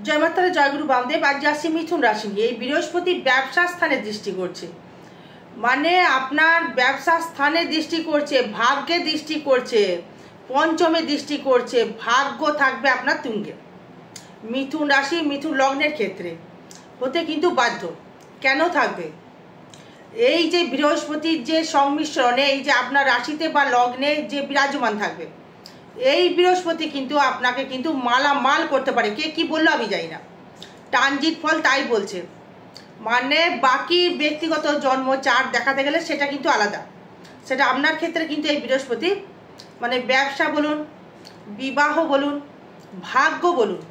জয় মাতারা, জয়গুরু বামদেব। আজ আসছি মিথুন রাশি নিয়ে। এই বৃহস্পতি ব্যবসা স্থানে দৃষ্টি করছে, মানে আপনার ব্যবসা স্থানে দৃষ্টি করছে, ভাগ্যে দৃষ্টি করছে, পঞ্চমে দৃষ্টি করছে। ভাগ্য থাকবে আপনার তুঙ্গে। মিথুন রাশি মিথুন লগ্নের ক্ষেত্রে হতে কিন্তু বাধ্য। কেন থাকবে? এই যে বৃহস্পতির যে সংমিশ্রণে এই যে আপনার রাশিতে বা লগ্নে যে বিরাজমান থাকবে, এই বৃহস্পতি কিন্তু আপনাকে কিন্তু মালামাল করতে পারে। কে কি বললো আমি জানি না, ট্রানজিট ফল তাই বলছে। মানে বাকি ব্যক্তিগত জন্ম চার্ট দেখাতে গেলে সেটা কিন্তু আলাদা। সেটা আপনার ক্ষেত্রে কিন্তু এই বৃহস্পতি মানে ব্যবসা বলুন, বিবাহ বলুন, ভাগ্য বলুন,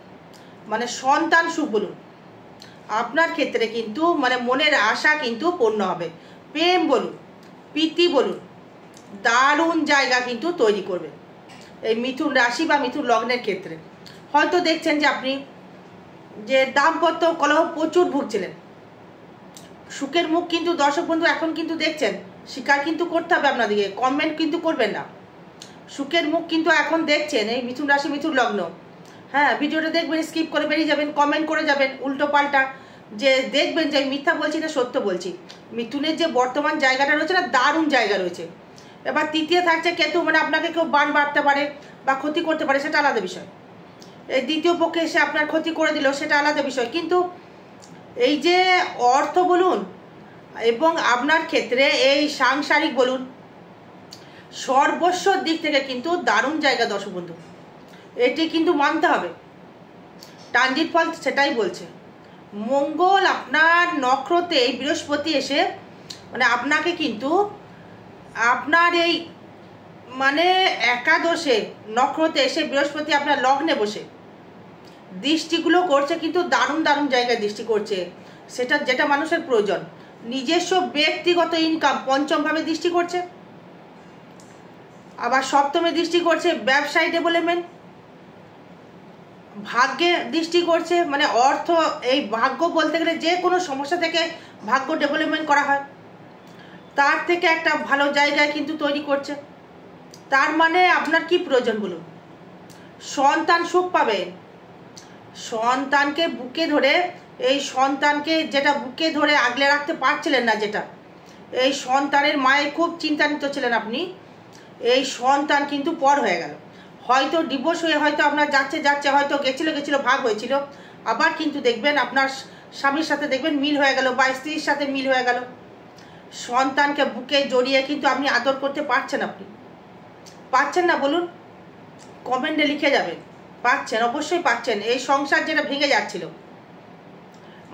মানে সন্তান সুখ বলুন, আপনার ক্ষেত্রে কিন্তু মানে মনের আশা কিন্তু পূর্ণ হবে। প্রেম বলুন, প্রীতি বলুন, দারুণ জায়গা কিন্তু তৈরি করবে এই মিথুন রাশি বা মিথুন লগ্নের ক্ষেত্রে। হয়তো দেখছেন যে আপনি যে দাম্পত্য কলহ প্রচুর ভুগছিলেন, সুখের মুখ কিন্তু দর্শক বন্ধু এখন কিন্তু দেখছেন। স্বীকার কিন্তু করতে হবে আপনাদেরকে, কমেন্ট কিন্তু করবেন না। সুখের মুখ কিন্তু এখন দেখছেন এই মিথুন রাশি মিথুন লগ্ন। হ্যাঁ, ভিডিওটা দেখবেন, স্কিপ করে বেরিয়ে যাবেন, কমেন্ট করে যাবেন উল্টো পাল্টা, যে দেখবেন যে মিথ্যা বলছি না সত্য বলছি। মিথুনের যে বর্তমান জায়গাটা রয়েছে না, দারুণ জায়গা রয়েছে। এবার তৃতীয় থাকছে কেতু, মানে আপনাকে কেউ বান বাড়তে পারে বা ক্ষতি করতে পারে, সেটা আলাদা বিষয়। এই দ্বিতীয় পক্ষে এসে আপনার ক্ষতি করে দিল, সেটা আলাদা বিষয়। কিন্তু এই যে অর্থ বলুন এবং আপনার ক্ষেত্রে এই সাংসারিক বলুন, সর্বস্বর দিক থেকে কিন্তু দারুণ জায়গা দর্শক বন্ধু। এটি কিন্তু মানতে হবে। ট্রানজিট ফল সেটাই বলছে। মঙ্গল আপনার নক্ষত্রে এই বৃহস্পতি এসে মানে আপনাকে কিন্তু আপনার এই মানে একাদশে নক্ষত্রে এসে বৃহস্পতি আপনার লগ্নে বসে দৃষ্টিগুলো করছে, কিন্তু দারুণ দারুণ জায়গায় দৃষ্টি করছে। সেটা যেটা মানুষের প্রয়োজন। নিজস্ব ব্যক্তিগত ইনকাম পঞ্চমভাবে দৃষ্টি করছে, আবার সপ্তমে দৃষ্টি করছে ব্যবসায়ী ডেভেলপমেন্ট, ভাগ্যে দৃষ্টি করছে, মানে অর্থ। এই ভাগ্য বলতে গেলে যে কোনো সমস্যা থেকে ভাগ্য ডেভেলপমেন্ট করা হয়, তার থেকে একটা ভালো জায়গায় কিন্তু তৈরি করছে। তার মানে আপনার কি প্রয়োজন বলুন? সন্তান সুখ পাবেন। সন্তানকে বুকে ধরে, এই সন্তানকে যেটা বুকে ধরে আগলে রাখতে পারছিলেন না, যেটা এই সন্তানের মায়ের খুব চিন্তান্বিত ছিলেন আপনি, এই সন্তান কিন্তু পর হয়ে গেল। হয়তো ডিভোর্স হয়ে হয়তো আপনার যাচ্ছে হয়তো গেছিল ভাগ হয়েছিল, আবার কিন্তু দেখবেন আপনার স্বামীর সাথে দেখবেন মিল হয়ে গেল বা স্ত্রীর সাথে মিল হয়ে গেল। সন্তানকে বুকে জড়িয়ে কিন্তু আপনি আদর করতে পারছেন। আপনি পাচ্ছেন না বলুন? কমেন্টে লিখে যাবেন। পাচ্ছেন, অবশ্যই পাচ্ছেন। এই সংসার যেটা ভেঙে যাচ্ছিল,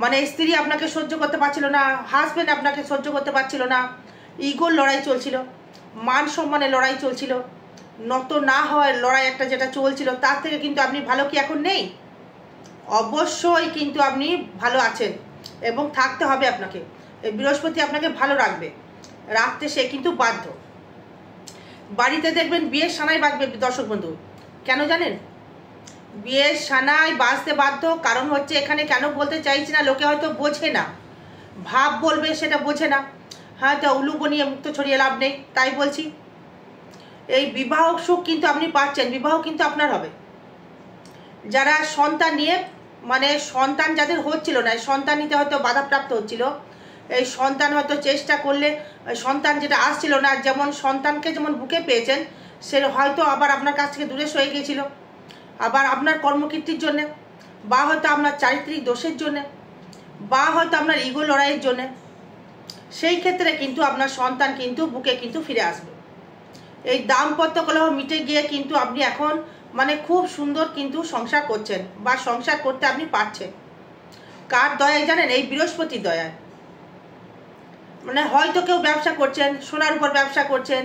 মানে স্ত্রী আপনাকে সহ্য করতে পারছিল না, হাজব্যান্ড আপনাকে সহ্য করতে পারছিল না, ইগোর লড়াই চলছিল, মান সম্মানের লড়াই চলছিল, নত না হওয়ার লড়াই একটা যেটা চলছিল, তার থেকে কিন্তু আপনি ভালো কি এখন নেই? অবশ্যই কিন্তু আপনি ভালো আছেন এবং থাকতে হবে আপনাকে। এই বৃহস্পতি আপনাকে ভালো রাখতে সে কিন্তু বাধ্য। বাড়িতে দেখবেন বিয়ের সানাই বাজবে দর্শক বন্ধু। কেন জানেন? বিয়ের সানাই বাজতে বাধ্য। কারণ হচ্ছে এখানে কেন বলতে চাইছি না, লোকে হয়তো বোঝে না, ভাব বলবে সেটা বোঝে না। হয়তো উলু বনিয়ে মুক্ত ছড়িয়ে লাভ নেই, তাই বলছি। এই বিবাহ সুখ কিন্তু আপনি পাচ্ছেন, বিবাহ কিন্তু আপনার হবে। যারা সন্তান নিয়ে মানে সন্তান যাদের হচ্ছিল না, সন্তান নিতে হয়তো বাধাপ্রাপ্ত হচ্ছিল, এই সন্তান হয়তো চেষ্টা করলে সন্তান যেটা আসছিল না, যেমন সন্তানকে যেমন বুকে পেয়েছেন, সে হয়তো আবার আপনার কাছ থেকে দূরে সরে গিয়েছিল, আবার আপনার কর্মকীর্তির জন্যে, বা হয়তো আপনার চারিত্রিক দোষের জন্যে, বা হয়তো আপনার ইগো লড়াইয়ের জন্যে। সেই ক্ষেত্রে কিন্তু আপনার সন্তান কিন্তু বুকে কিন্তু ফিরে আসবে। এই দাম্পত্য কলহ মিটে গিয়ে কিন্তু আপনি এখন মানে খুব সুন্দর কিন্তু সংসার করছেন বা সংসার করতে আপনি পারছেন। কার দয়ায় জানেন? এই বৃহস্পতির দয়ায়। মানে হয়তো কেউ ব্যবসা করছেন, সোনার উপর ব্যবসা করছেন,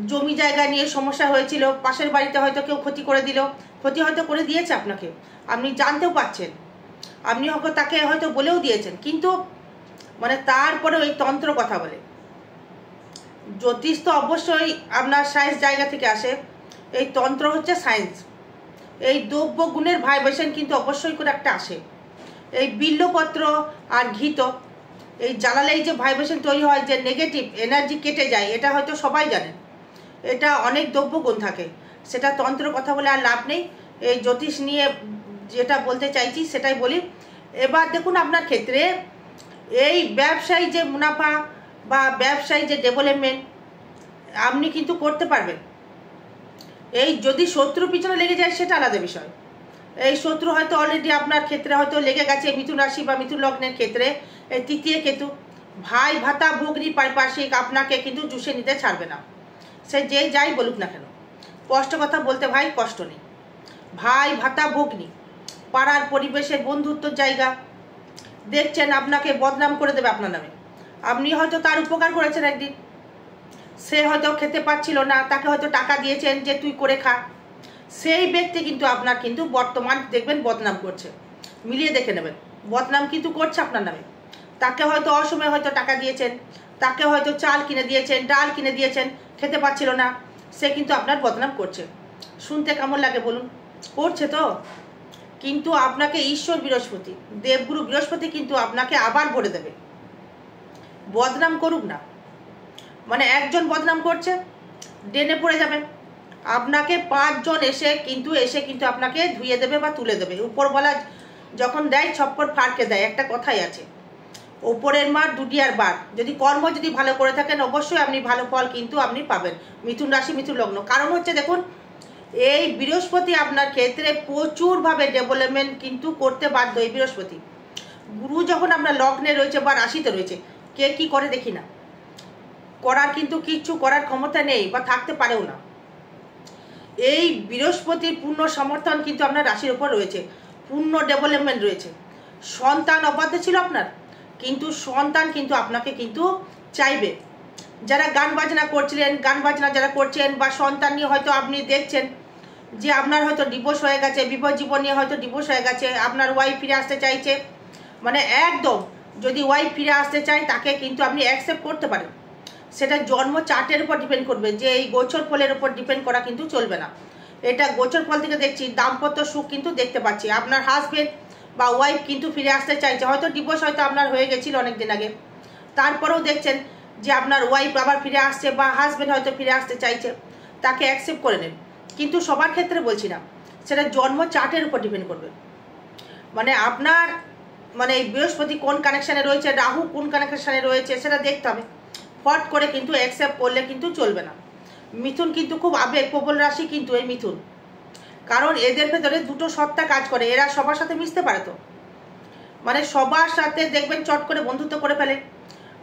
জমি জায়গা নিয়ে সমস্যা হয়েছিল, পাশের বাড়িতে হয়তো কেউ ক্ষতি করে দিল, ক্ষতি হয়তো করে দিয়েছে আপনাকে, আপনি জানতেও পাচ্ছেন, আপনি হয়তো তাকে হয়তো বলেও দিয়েছেন, কিন্তু মানে তারপরে ওই তন্ত্র কথা বলে। জ্যোতিষ তো অবশ্যই আপনার সায়েন্স জায়গা থেকে আসে, এই তন্ত্র হচ্ছে সায়েন্স। এই দ্রব্য গুণের ভাইব্রেশন কিন্তু অবশ্যই করে একটা আসে। এই বিল্লপত্র আর ঘিত এই জ্বালালেই যে ভাইব্রেশন তৈরি হয়, যে নেগেটিভ এনার্জি কেটে যায়, এটা হয়তো সবাই জানেন। এটা অনেক দ্রব্য গুণ থাকে, সেটা তন্ত্র কথা বলে আর লাভ নেই। এই জ্যোতিষ নিয়ে যেটা বলতে চাইছি সেটাই বলি। এবার দেখুন আপনার ক্ষেত্রে এই ব্যবসায়ী যে মুনাফা বা ব্যবসায়ী যে ডেভেলপমেন্ট আপনি কিন্তু করতে পারবেন। এই যদি শত্রু পিছনে লেগে যায় সেটা আলাদা বিষয়। এই শত্রু হয়তো অলরেডি আপনার ক্ষেত্রে হয়তো লেগে গেছে, মিথুন রাশি বা মিথুন লগ্নের ক্ষেত্রে এই তৃতীয় কেতু, ভাই ভাতা ভগ্নী পারিপার্শ্বিক আপনাকে কিন্তু চুষে নিতে ছাড়বে না, সে যে যাই বলুক না কেন। স্পষ্ট কথা বলতে ভাই কষ্ট নেই। ভাই ভাতা ভগ্নী, পাড়ার পরিবেশের বন্ধুত্বর জায়গা, দেখছেন আপনাকে বদনাম করে দেবে আপনার নামে। আপনি হয়তো তার উপকার করেছেন একদিন, সে হয়তো খেতে পাচ্ছিল না, তাকে হয়তো টাকা দিয়েছেন যে তুই করে খা, সেই ব্যক্তি কিন্তু আপনার কিন্তু বর্তমান দেখবেন বদনাম করছে। মিলিয়ে দেখে নেবেন, বদনাম কিন্তু করছে আপনার নামে। তাকে হয়তো অসময়ে হয়তো টাকা দিয়েছেন, তাকে হয়তো চাল কিনে দিয়েছেন, ডাল কিনে দিয়েছেন, খেতে পাচ্ছিল না, সে কিন্তু আপনার বদনাম করছে। শুনতে কেমন লাগে বলুন? করছে তো। কিন্তু আপনাকে ঈশ্বর বৃহস্পতি, দেবগুরু বৃহস্পতি কিন্তু আপনাকে আবার ভরে দেবে। বদনাম করুক না, মানে একজন বদনাম করছে, ডেনে পড়ে যাবেন, আপনাকে 5 জন এসে কিন্তু আপনাকে ধুয়ে দেবে বা তুলে দেবে। উপরওয়ালা যখন দেয় ছপ্পর ফাড়কে দেয়, একটা কথাই আছে, ওপরের মার দুটিয়ার বার। যদি কর্ম যদি ভালো করে থাকেন অবশ্যই আপনি ভালো ফল কিন্তু আপনি পাবেন। মিথুন রাশি মিথুন লগ্ন, কারণ হচ্ছে দেখুন এই বৃহস্পতি আপনার ক্ষেত্রে প্রচুরভাবে ডেভেলপমেন্ট কিন্তু করতে বাধ্য। এই বৃহস্পতি গুরু যখন আমরা লগ্নে রয়েছে বা রাশিতে রয়েছে, কে কি করে দেখি না, করার কিন্তু কিচ্ছু করার ক্ষমতা নেই বা থাকতে পারেও না। এই বৃহস্পতির পূর্ণ সমর্থন কিন্তু আপনার রাশির ওপর রয়েছে, পূর্ণ ডেভেলপমেন্ট রয়েছে। সন্তান অবাধ্য ছিল আপনার, কিন্তু সন্তান কিন্তু আপনাকে কিন্তু চাইবে। যারা গান বাজনা করছিলেন, গান বাজনা যারা করছেন বা সন্তান নিয়ে হয়তো আপনি দেখছেন যে আপনার হয়তো ডিভোর্স হয়ে গেছে, বিবাহ জীবন নিয়ে হয়তো ডিভোর্স হয়ে গেছে, আপনার ওয়াইফ ফিরে আসতে চাইছে, মানে একদম যদি ওয়াইফ ফিরে আসতে চায় তাকে কিন্তু আপনি অ্যাকসেপ্ট করতে পারেন। সেটা জন্ম চার্টের উপর ডিপেন্ড করবে, যে এই গোচর ফলের উপর ডিপেন্ড করা কিন্তু চলবে না। এটা গোচর ফল থেকে দেখছি, দাম্পত্য সুখ কিন্তু দেখতে পাচ্ছি। আপনার হাজবেন্ড বা ওয়াইফ কিন্তু ফিরে আসতে চাইছে, হয়তো ডিভোর্স হয়তো আপনার হয়ে গেছিল অনেক দিন আগে, তারপরেও দেখছেন যে আপনার ওয়াইফ আবার ফিরে আসছে বা হাজবেন্ড হয়তো ফিরে আসতে চাইছে, তাকে অ্যাকসেপ্ট করে নেন। কিন্তু সবার ক্ষেত্রে বলছি না, সেটা জন্ম চার্টের উপর ডিপেন্ড করবে। মানে আপনার মানে এই বৃহস্পতি কোন কানেকশানে রয়েছে, রাহু কোন কানেকশানে রয়েছে, সেটা দেখতে হবে। ফট করে কিন্তু অ্যাকসেপ্ট করলে কিন্তু চলবে না। মিথুন কিন্তু খুব আবেগপ্রবল রাশি কিন্তু এই মিথুন, কারণ এদের ভেতরে দুটো সত্তা কাজ করে। এরা সবার সাথে মিশতে পারে তো, মানে সবার সাথে দেখবেন চট করে বন্ধুত্ব করে ফেলে,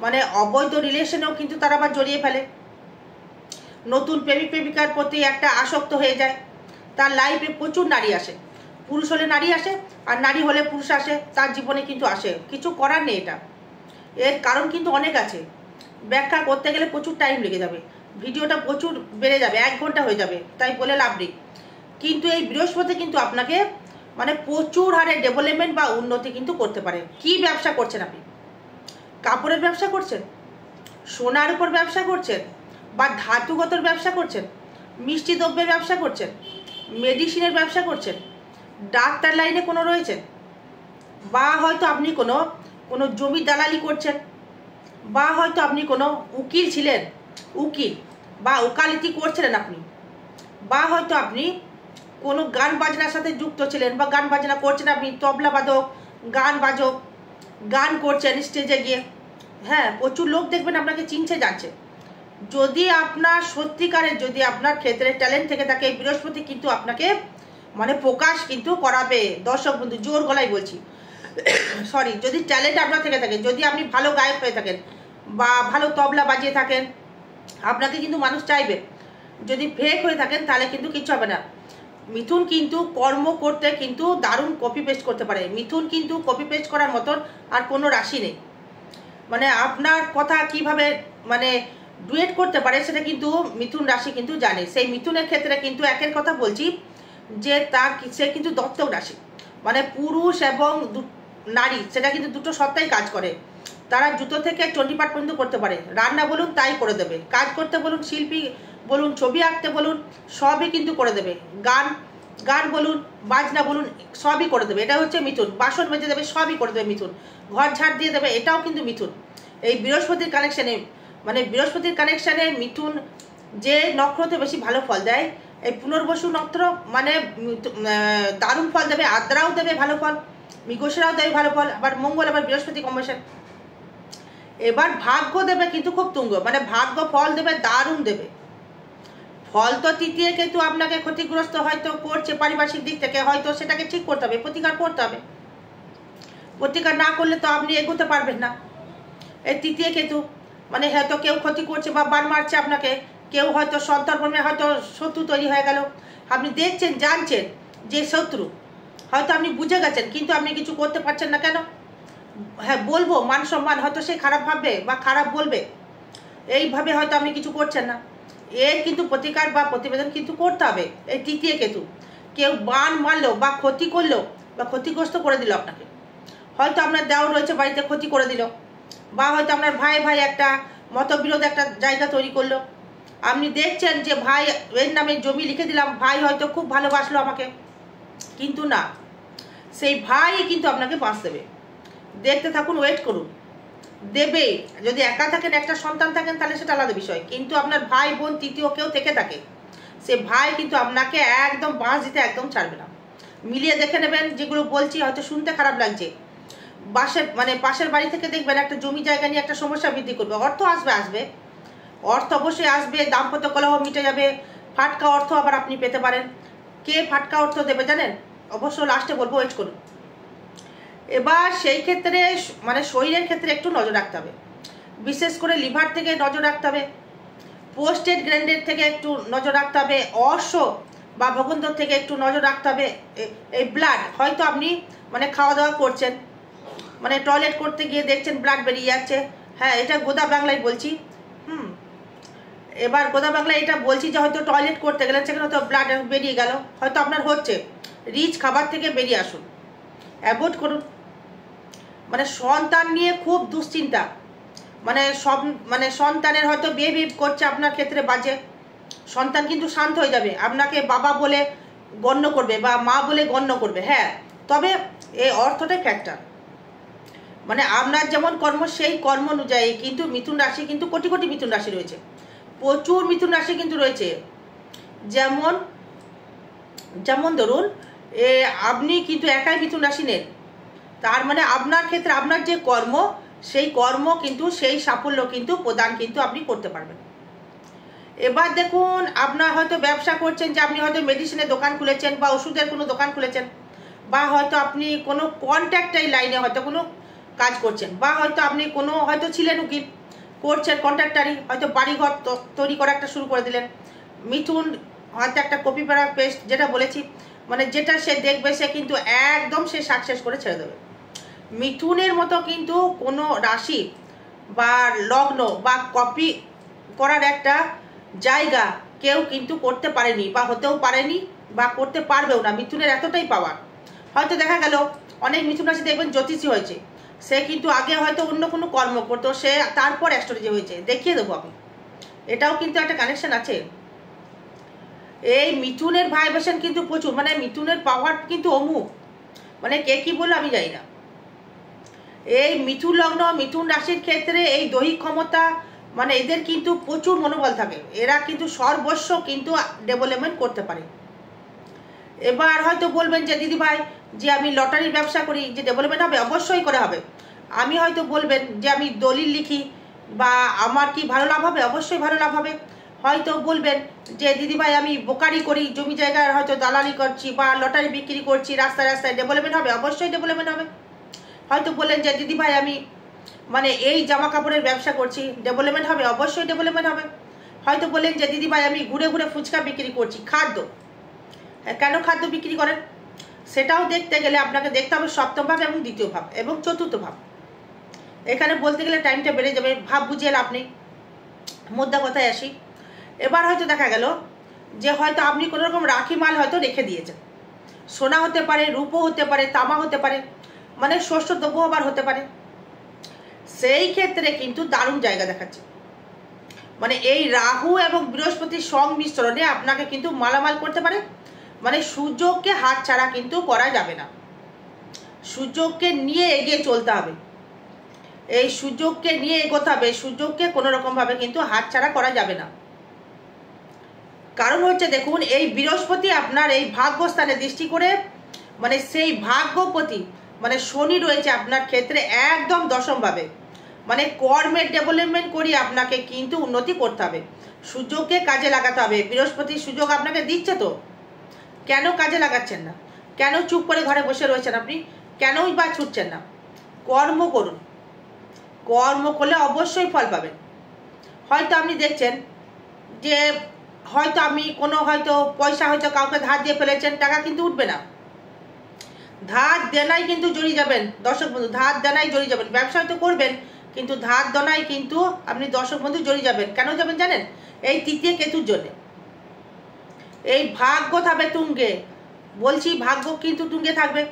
মানে অবৈধ রিলেশনেও কিন্তু তারা আবার জড়িয়ে ফেলে। নতুন প্রেমিক প্রেমিকার প্রতি একটা আসক্ত হয়ে যায়। তার লাইফে প্রচুর নারী আসে, পুরুষ হলে নারী আসে আর নারী হলে পুরুষ আসে, তার জীবনে কিন্তু আসে, কিছু করার নেই। এটা এর কারণ কিন্তু অনেক আছে, ব্যাখ্যা করতে গেলে প্রচুর টাইম লেগে যাবে, ভিডিওটা প্রচুর বেড়ে যাবে, 1 ঘন্টা হয়ে যাবে, তাই বলে লাভ নেই। কিন্তু এই বৃহস্পতি কিন্তু আপনাকে মানে প্রচুর হারে ডেভেলপমেন্ট বা উন্নতি কিন্তু করতে পারে। কি ব্যবসা করছেন আপনি? কাপড়ের ব্যবসা করছেন, সোনার উপর ব্যবসা করছেন, বা ধাতুগতর ব্যবসা করছেন, মিষ্টি দ্রব্যের ব্যবসা করছেন, মেডিসিনের ব্যবসা করছেন, ডাক্তার লাইনে কোনো রয়েছেন, বা হয়তো আপনি কোনো জমি দালালি করছেন, বা হয়তো আপনি কোনো উকিল ছিলেন, উকিল বা ওকালতি করছিলেন আপনি, বা হয়তো আপনি কোনো গান বাজনার সাথে যুক্ত ছিলেন বা গান বাজনা করছেন, আপনি তবলা বাদক, গান বাজক, গান করছেন স্টেজে গিয়ে। হ্যাঁ, প্রচুর লোক দেখবেন আপনাকে চিনছে যাচ্ছে। যদি আপনার সত্যিকারের যদি আপনার ক্ষেত্রে ট্যালেন্ট থেকে থাকে, এই বৃহস্পতি কিন্তু আপনাকে মানে প্রকাশ কিন্তু করাবে। দর্শক বন্ধু জোর গলায় বলছি, সরি, যদি ট্যালেন্ট আপনার থেকে থাকে, যদি আপনি ভালো গায়ক হয়ে থাকেন বা ভালো তবলা বাজিয়ে থাকেন, আপনাকে কিন্তু মানুষ চাইবে। যদি ফেক হয়ে থাকেন তাহলে কিন্তু কিচ্ছু হবে না। মিথুন কিন্তু কর্ম করতে কিন্তু দারুণ কপি পেস্ট করতে পারে। মিথুন কিন্তু কপি পেস্ট করার মতন আর কোনো রাশি নেই। মানে আপনার কথা কিভাবে মানে ডুয়েট করতে পারে সেটা কিন্তু মিথুন রাশি কিন্তু জানে। সেই মিথুনের ক্ষেত্রে কিন্তু একের কথা বলছি যে সে কিন্তু দত্তক রাশি, মানে পুরুষ এবং নারী সেটা কিন্তু দুটো সত্তাই কাজ করে। তারা জুতো থেকে চণ্ডীপাঠ পর্যন্ত করতে পারে, রান্না বলুন তাই করে দেবে, কাজ করতে বলুন, শিল্পী বলুন, ছবি আঁকতে বলুন, সবই কিন্তু করে দেবে, গান বলুন, বাজনা বলুন, সবই করে দেবে। এটা হচ্ছে মিথুন। বাসন মেজে দেবে, সবই করে দেবে মিথুন। ঘর ঝাড় দিয়ে দেবে, এটাও কিন্তু মিথুন। এই বৃহস্পতির কানেকশানে, মানে বৃহস্পতির কানেকশানে মিথুন যে নক্ষত্রে বেশি ভালো ফল দেয় এই পুনর্বসু নক্ষত্র মানে দারুণ ফল দেবে, আদ্রাও দেবে ভালো ফল, মৃগশিরাও দেবে ভালো ফল, আবার মঙ্গল আবার বৃহস্পতি কম্বিনেশন। এবার ভাগ্য দেবে কিন্তু খুব তুঙ্গ, মানে ভাগ্য ফল দেবে, দারুণ দেবে ফল। তো তৃতীয় কিন্তু আপনাকে ক্ষতিগ্রস্ত হয়তো করছে পারিপার্শ্বিক দিক থেকে, হয়তো সেটাকে ঠিক করতে হবে, প্রতিকার করতে হবে। প্রতিকার না করলে তো আপনি এগোতে পারবেন না। এই তৃতীয় কেতু মানে হয়তো কেউ ক্ষতি করছে বা বান মারছে আপনাকে, কেউ হয়তো সন্তর্পণে হয়তো শত্রু তৈরি হয়ে গেল, আপনি দেখছেন জানছেন যে শত্রু, হয়তো আপনি বুঝে গেছেন কিন্তু আপনি কিছু করতে পারছেন না। কেন? হ্যাঁ বলবো, মান সম্মান, হয়তো সে খারাপ ভাববে বা খারাপ বলবে, এইভাবে হয়তো আপনি কিছু করছেন না। এর কিন্তু প্রতিকার বা প্রতিবেদন কিন্তু করতে হবে। এই তৃতীয় কেতু কেউ বান মারলো বা ক্ষতি করলো বা ক্ষতিগ্রস্ত করে দিল আপনাকে, হয়তো আপনার দেওর রয়েছে বাড়িতে ক্ষতি করে দিল, বা হয়তো আপনার ভাই ভাই একটা মতবিরোধ একটা জায়গা তৈরি করলো, আপনি দেখছেন যে ভাই এর নামে জমি লিখে দিলাম, ভাই হয়তো খুব ভালোবাসলো আমাকে, কিন্তু না, সেই ভাই কিন্তু আপনাকে বাঁচ দেবে। দেখতে থাকুন, ওয়েট করুন, দেবে। যদি একা থাকেন, একটা সন্তান থাকেন, তাহলে সেটা আলাদা বিষয়, কিন্তু আপনার ভাই বোন তৃতীয় কেউ থেকে থাকে, সে ভাই কিন্তু আপনাকে একদম বাঁচ দিতে একদম ছাড়বে না। মিলিয়ে দেখে নেবেন, যেগুলো বলছি হয়তো শুনতে খারাপ লাগছে, পাশের বাড়ি থেকে দেখবেন একটা জমি জায়গা নিয়ে একটা সমস্যা বৃদ্ধি করবে, অর্থ আসবে, অর্থ অবশ্যই আসবে, দাম্পত্য কলহ মিটে যাবে, ফাটকা অর্থ আবার আপনি পেতে পারেন। কে ফাটকা অর্থ দেবে জানেন? অবশ্য লাস্টে বলবো, ওয়েট করুন। এবার সেই ক্ষেত্রে মানে শরীরের ক্ষেত্রে একটু নজর রাখতে হবে, বিশেষ করে লিভার থেকে নজর রাখতে হবে, পোস্টেড গ্র্যান্ডের থেকে একটু নজর রাখতে হবে, অর্শ বা ভগন্দর থেকে একটু নজর রাখতে হবে। এই ব্লাড হয়তো আপনি মানে খাওয়া দাওয়া করছেন, মানে টয়লেট করতে গিয়ে দেখছেন ব্লাড বেরিয়ে যাচ্ছে, হ্যাঁ এটা গোদা বাংলায় বলছি। এবার গোদা বাংলায় এটা বলছি যে হয়তো টয়লেট করতে গেলেন, সেখানে হয়তো ব্লাড বেরিয়ে গেল, হয়তো আপনার হচ্ছে, রিচ খাবার থেকে বেরিয়ে আসুন, অ্যাভয়েড করুন। মানে সন্তান নিয়ে খুব দুশ্চিন্তা, মানে সন্তানের হয়তো বিহেভ করছে আপনার ক্ষেত্রে বাজে, সন্তান কিন্তু শান্ত হয়ে যাবে, আপনাকে বাবা বলে গণ্য করবে বা মা বলে গণ্য করবে, হ্যাঁ তবে এই অর্থটাই ফ্যাক্টর, মানে আপনার যেমন কর্ম সেই কর্ম অনুযায়ী কিন্তু মিথুন রাশি কিন্তু কোটি কোটি মিথুন রাশি রয়েছে, প্রচুর মিথুন রাশি কিন্তু রয়েছে। যেমন ধরুন আপনি কিন্তু একাই মিথুন রাশি নেন, তার মানে আপনার ক্ষেত্রে আপনার যে কর্ম, সেই কর্ম কিন্তু সেই সাফল্য কিন্তু প্রদান কিন্তু আপনি করতে পারবেন। এবার দেখুন, আপনার হয়তো ব্যবসা করছেন, যে আপনি হয়তো মেডিসিনের দোকান খুলেছেন বা ওষুধের কোনো দোকান খুলেছেন, বা হয়তো আপনি কোনো কন্ট্রাক্টারি লাইনে হয়তো কোনো কাজ করছেন, বা হয়তো আপনি কোনো হয়তো ছিলেন উকিল, করছেন কন্ট্রাক্টারি, হয়তো বাড়িঘর তৈরি করা একটা শুরু করে দিলেন। মিথুন হয়তো একটা কপি পেরা পেস্ট যেটা বলেছি, মানে যেটা সে দেখবে সে কিন্তু একদম সে সাকসেস করে ছেড়ে দেবে। মিথুনের মতো কিন্তু কোনো রাশি বা লগ্ন বা কপি করার একটা জায়গা কেউ কিন্তু করতে পারেনি বা হতেও পারেনি বা করতে পারবেও না। মিথুনের এতটাই পাওয়ার। হয়তো দেখা গেল অনেক মিথুন রাশি দেখবেন জ্যোতিষী হয়েছে, সে কিন্তু আগে হয়তো অন্য কোনো কর্ম করতো, সে তারপর অ্যাস্ট্রোলজি হয়েছে, দেখিয়ে দেবো আমি, এটাও কিন্তু একটা কানেকশন আছে। এই মিথুনের ভাইব্রেশন কিন্তু প্রচুর, মানে মিথুনের পাওয়ার কিন্তু অমুক, মানে কে কি বললো আমি জানি না। এই মিথুন লগ্ন মিথুন রাশির ক্ষেত্রে এই দৈহিক ক্ষমতা, মানে এদের কিন্তু প্রচুর মনোবল থাকে, এরা কিন্তু সর্বস্ব কিন্তু ডেভেলপমেন্ট করতে পারে। এবার হয়তো বলবেন যে দিদি ভাই যে আমি লটারির ব্যবসা করি, যে ডেভেলপমেন্ট হবে? অবশ্যই করে হবে। আমি হয়তো বলবেন যে আমি দলিল লিখি বা আমার কি ভালো লাভ হবে? অবশ্যই ভালো লাভ হবে। হয়তো বলবেন যে দিদি ভাই আমি বোকারি করি, জমি জায়গায় হয়তো দালালি করছি বা লটারি বিক্রি করছি, রাস্তায় রাস্তায়, ডেভেলপমেন্ট হবে? অবশ্যই ডেভেলপমেন্ট হবে। হয়তো বললেন যে দিদি ভাই আমি মানে এই জামা কাপড়ের ব্যবসা করছি, ডেভেলপমেন্ট হবে? অবশ্যই ডেভেলপমেন্ট হবে। হয়তো বললেন যে দিদি ভাই আমি ঘুরে ঘুরে ফুচকা বিক্রি করছি, খাদ্য, কেন খাদ্য বিক্রি করেন? সেটাও দেখতে গেলে আপনাকে দেখতে হবে সপ্তম ভাব এবং দ্বিতীয় ভাব এবং চতুর্থ ভাব। এখানে বলতে গেলে টাইমটা বেড়ে যাবে, ভাব বুঝিয়ে লাভ নেই, মোদ্দা কথায় আসি। এবার হয়তো দেখা গেল যে হয়তো আপনি কোনো রকম রাখি মাল হয়তো রেখে দিয়েছেন, সোনা হতে পারে, রূপো হতে পারে, তামা হতে পারে, মানে শস্য দ্রব্য আবার হতে পারে। সেই ক্ষেত্রে কিন্তু দারুণ জায়গা দেখাচ্ছে, মানে এই রাহু এবং বৃহস্পতির সংমিশ্রণে আপনাকে কিন্তু মালামাল করতে পারে। মানে সুযোগকে হাতছাড়া কিন্তু করা যাবে না, সুযোগকে নিয়ে এগিয়ে চলতে হবে, এই সুযোগকে নিয়ে এগোতে হবে, সুযোগকে কোনো রকম ভাবে কিন্তু হাতছাড়া করা যাবে না। কারণ হচ্ছে দেখুন, এই বৃহস্পতি আপনার এই ভাগ্যস্থানে দৃষ্টি করে, মানে সেই ভাগ্যপতি মানে শনি রয়েছে আপনার ক্ষেত্রে একদম দশমভাবে। মানে কর্মের ডেভেলপমেন্ট করি আপনাকে কিন্তু উন্নতি করতে হবে, সুযোগকে কাজে লাগাতে হবে। বৃহস্পতির সুযোগ আপনাকে দিচ্ছে তো, কেন কাজে লাগাচ্ছেন না? কেন চুপ করে ঘরে বসে রয়েছেন আপনি? কেনই বা ছুটছেন না? কর্ম করুন, কর্ম করলে অবশ্যই ফল পাবেন। হয়তো আপনি দেখছেন যে হয়তো আপনি কোনো হয়তো পয়সা হয়তো কাউকে ধার দিয়ে ফেলেছেন, টাকা কিন্তু উঠবে না। ধার দেনাই কিন্তু জড়িয়ে যাবেন দর্শক বন্ধু, ধার দেনাই জড়িয়ে যাবেন। ব্যবসা হয়তো করবেন কিন্তু ধার দেনাই কিন্তু আপনি দর্শক বন্ধু জড়িয়ে যাবেন। কেন যাবেন জানেন? এই তৃতীয় কেতুর জন্য। এই ভাগ্য থাকবে তুঙ্গে, বলছি ভাগ্য কিন্তু তুঙ্গে থাকবে।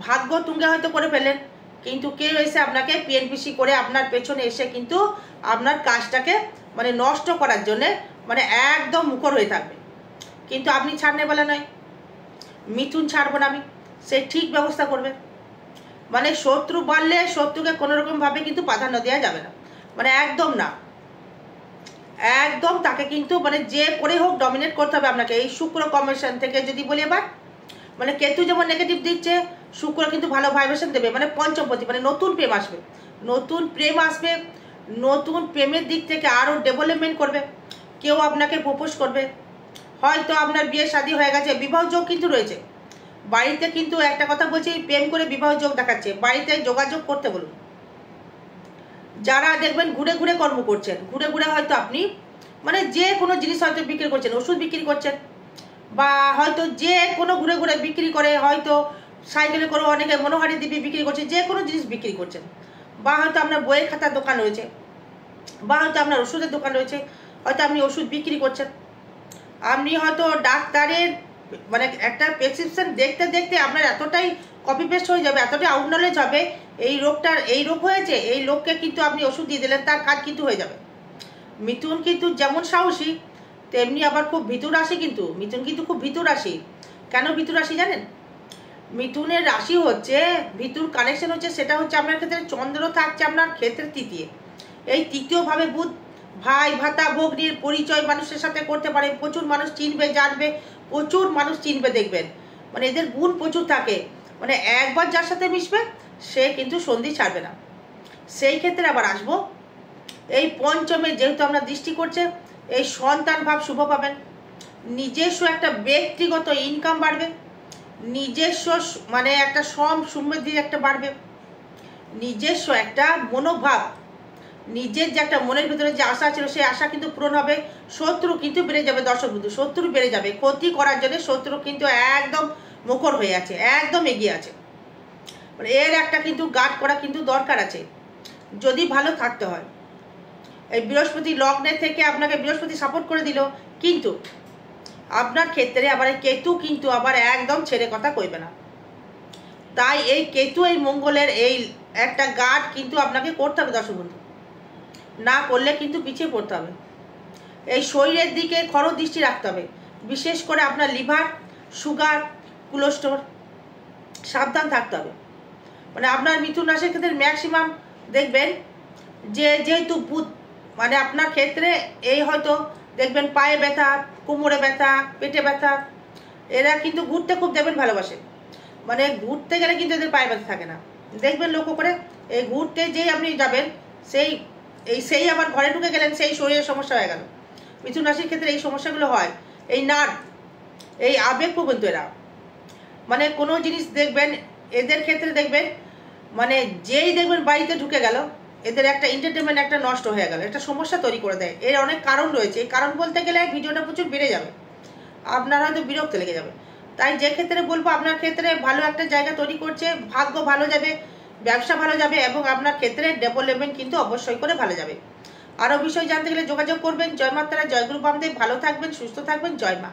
ভাগ্য তুঙ্গে হয়তো করে ফেলেন, কিন্তু কেউ এসে আপনাকে পিএনপিসি করে আপনার পেছনে এসে কিন্তু আপনার কাজটাকে মানে নষ্ট করার জন্যে মানে একদম মুখর হয়ে থাকবে। কিন্তু আপনি ছাড়নে বলে নয়, মিথুন ছাড়বো না আমি, সে ঠিক ব্যবস্থা করবে। মানে শত্রু বাড়লে শত্রুকে কোনো রকমভাবে কিন্তু প্রাধান্য দেওয়া যাবে না, মানে একদম না, একদম তাকে কিন্তু মানে যে করে হোক ডমিনেট করতে হবে আপনাকে। এই শুক্র কম্বিনেশন থেকে যদি বলি এবার, মানে কেতু যেমন নেগেটিভ দিচ্ছে, শুক্র কিন্তু ভালো ভাইব্রেশন দেবে। মানে পঞ্চমপতি, মানে নতুন প্রেম আসবে, নতুন প্রেম আসবে, নতুন প্রেমের দিক থেকে আরও ডেভেলপমেন্ট করবে। কেউ আপনাকে প্রপোজ করবে, হয়তো আপনার বিয়ে শাদী হয়ে গেছে, বিবাহ যোগ কিন্তু রয়েছে বাড়িতে। কিন্তু একটা কথা বলছি, প্রেম করে বিবাহ যোগ দেখাচ্ছে, বাড়িতে যোগাযোগ করতে বলুন। যারা দেখবেন ঘুরে ঘুরে কর্ম করছেন, ঘুরে ঘুরে হয়তো আপনি মানে যে কোনো জিনিস হয়তো বিক্রি করছেন, ওষুধ বিক্রি করছেন, বা হয়তো যে কোনো ঘুরে ঘুরে বিক্রি করে, হয়তো সাইকেলে করে অনেকে মনোহারি দিবি বিক্রি করছে, যে কোনো জিনিস বিক্রি করছেন, বা হয়তো আপনার বইয়ের খাতার দোকান রয়েছে, বা হয়তো আপনার ওষুধের দোকান রয়েছে, হয়তো আপনি ওষুধ বিক্রি করছেন। আপনি হয়তো ডাক্তারের মানে একটা প্রেসক্রিপশন দেখতে দেখতে আপনার এতটাই কপি পেস্ট হয়ে যাবে, এতটাই আউট নলেজ হবে, এই রোগটার এই রোগ হয়েছে, এই লোককে কিন্তু আপনি ওষুধ দিয়ে দিলেন, তার কাজ কিন্তু হয়ে যাবে। মিথুন কিন্তু যেমন সাহসী তেমনি আবার খুব ভীতু রাশি, কিন্তু মিথুন কিন্তু খুব ভীতু রাশি। কেন ভীতু রাশি জানেন? মিথুনের রাশি হচ্ছে, ভিতুর কানেকশন হচ্ছে, সেটা হচ্ছে আপনার ক্ষেত্রে চন্দ্র থাকছে আপনার ক্ষেত্রে তৃতীয়। এই তৃতীয়ভাবে বুধ ভাই ভাতা ভগ্নির পরিচয় মানুষের সাথে করতে পারে, প্রচুর মানুষ চিনবে জানবে, প্রচুর মানুষ চিনবে দেখবেন, মানে এদের গুণ প্রচুর থাকে। মানে একবার যার সাথে মিশবে সে কিন্তু সন্ধি ছাড়বে না। সেই ক্ষেত্রে আবার আসবো, এই পঞ্চমে যেহেতু আমরা দৃষ্টি করছে, এই সন্তান ভাব শুভ পাবেন, নিজস্ব একটা ব্যক্তিগত ইনকাম বাড়বে, নিজস্ব মানে একটা সমৃদ্ধি একটা বাড়বে, নিজস্ব একটা মনোভাব, নিজের যে একটা মনের ভিতরে যে আশা ছিল সেই আশা কিন্তু পূরণ হবে। শত্রু কিন্তু বেড়ে যাবে দর্শক বন্ধু, শত্রু বেড়ে যাবে, ক্ষতি করার জন্য শত্রু কিন্তু একদম মুখর হয়ে আছে, একদম এগিয়ে আছে। মানে এর একটা কিন্তু গার্ড করা কিন্তু দরকার আছে যদি ভালো থাকতে হয়। এই বৃহস্পতি লগ্নের থেকে আপনাকে বৃহস্পতি সাপোর্ট করে দিল, কিন্তু আপনার ক্ষেত্রে আবার এই কেতু কিন্তু আবার একদম ছেড়ে কথা কইবে না। তাই এই কেতু এই মঙ্গলের এই একটা গার্ড কিন্তু আপনাকে করতে হবে দর্শক বন্ধু, না করলে কিন্তু পিছিয়ে পড়তে হবে। এই শরীরের দিকে খর দৃষ্টি রাখতে হবে, বিশেষ করে আপনার লিভার, সুগার, কোলেস্ট্রল সাবধান থাকতে হবে। মানে আপনার মিথুন রাশির ক্ষেত্রে ম্যাক্সিমাম দেখবেন যে যেহেতু বুধ মানে আপনার ক্ষেত্রে এই হয়তো দেখবেন পায়ে ব্যথা, কোমরে ব্যথা, পেটে ব্যথা, এরা কিন্তু ঘুরতে খুব দেখবেন ভালোবাসে। মানে ঘুরতে গেলে কিন্তু এদের পায়ে ব্যথা থাকে না, দেখবেন লক্ষ্য করে। এই ঘুরতে যেই আপনি যাবেন সেই আবার ঘরে ঢুকে গেলেন, সেই শরীরের সমস্যা হয়ে গেল। মিথুন রাশির ক্ষেত্রে এই সমস্যাগুলো হয়, এই নার্ভ, এই আবেগপ্রবণ এরা। মানে কোনো জিনিস দেখবেন এদের ক্ষেত্রে দেখবেন মানে যেই দেখবেন বাড়িতে ঢুকে গেল, এদের একটা এন্টারটেনমেন্ট একটা নষ্ট হয়ে গেল, একটা সমস্যা তৈরি করে দেয়। এর অনেক কারণ রয়েছে, এই কারণ বলতে গেলে ভিডিওটা প্রচুর বেড়ে যাবে, আপনার হয়তো বিরক্ত লেগে যাবে। তাই যে ক্ষেত্রে বলবো আপনার ক্ষেত্রে ভালো একটা জায়গা তৈরি করছে, ভাগ্য ভালো যাবে, ব্যবসা ভালো যাবে, এবং আপনার ক্ষেত্রে ডেভেলপমেন্ট কিন্তু অবশ্যই করে ভালো যাবে। আরও বিষয় জানতে গেলে যোগাযোগ করবেন। জয় মা তারা, জয় গুরু বামদেব। ভালো থাকবেন, সুস্থ থাকবেন, জয় মা।